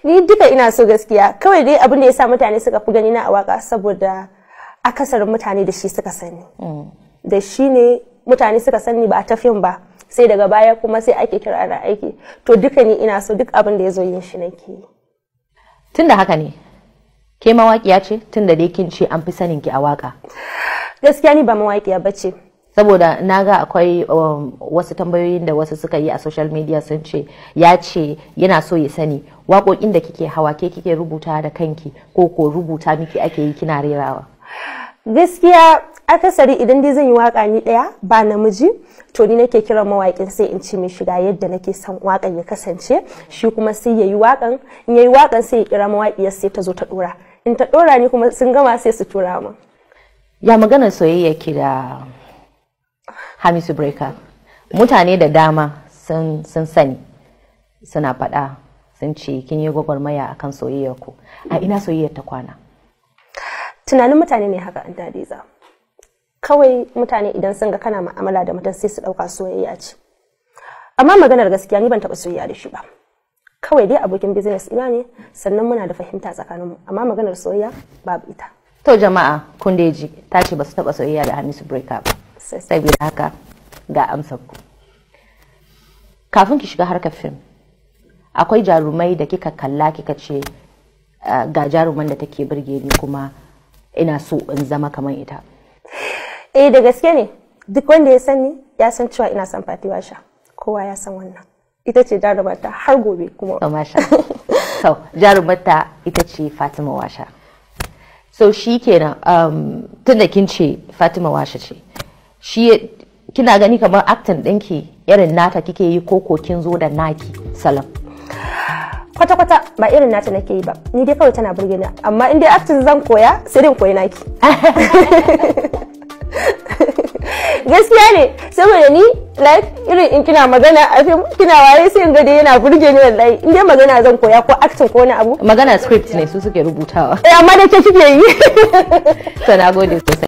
Ni duka ina so gaskiya, kawai dai abin da ya sa mutane suka fi gani na a waka saboda akasarin mutane da shi suka sani. Da shi ne mutane suka sani ba a ta fim ba, sai daga baya kuma sai ake kira na aiki. To duka ni ina so, duk abin da ya zo yin shi nake. Tunda haka ne, ke mawaƙiya ce tunda dai kin ce an fi sanin ki a waka? Gaskiya ni ba mawaƙiya bace. Saboda na ga akwai wasu tambayoyin da wasu suka yi a social media sun ce ya ce yana so ya sani waƙoƙin da kike hawa ke kike rubuta da kanki ko rubuta miki ake yi kina rerawa? Gaskiya akasari idan dai zan yi waka ni daya ba namiji, to ni nake kiran mawaƙin sai in ci mai shiga yadda nake son waƙan ya kasance, shi kuma sai yayi waƙan, in yayi waƙan sai ya kira mawaƙiyar sai ta zo ta dora, in ta dora ni kuma sun gama sai su tura min. Ya maganar soyayya ki da Hamisu Breaker? Mutane da dama sun sani, suna faɗa, sun ce kin yi gwagwarmaya akan soyayyar ku. A ina soyayyar ta kwana? Tunanin mutane ne haka an dadiza. Kawai mutane idan sun ga kana mu'amala da mutum sai su dauka soyayya ce. Amma maganar gaskiya ni ban taba soyayya da shi ba. Kawai dai abokin business ina ne, sannan muna da fahimta tsakaninmu, amma maganar soyayya babu ita. To jama'a kun da ji ta ce ba su taba soyayya da Hamisu Breaker ba. Saboda haka ga amsar ku. Kafin ki shiga harkar fim, akwai jarumai da kika kalla kika ce ga jaruman da take burge ni kuma ina so in zama kamar ita? Da gaske ne, duk wanda ya sani ya san cewa ina son Fati Washa. Kowa ya san wannan. Ita ce jarumarta har gobe kuma. Masha. So, jarumarta ita ce Fatima Washa. So shi kenan tunda kin ce Fatima Washa ce. Shi kina gani kamar acting ɗinki irin nata kike yi ko kin zo da naki salam? Kwata-kwata ba irin nata nake yi ba, ni dai kawai tana burge ni, amma in dai acting zan koya sai dai koyi naki. Gaskiya ne, saboda ni like irin in kina magana a fim kina waye sai in ga dai yana burge ni wallahi, in dai magana zan koya ko acting ko wani abu. Magana script ne su suke rubutawa. Amma da ke kike yi. To na gode sosai.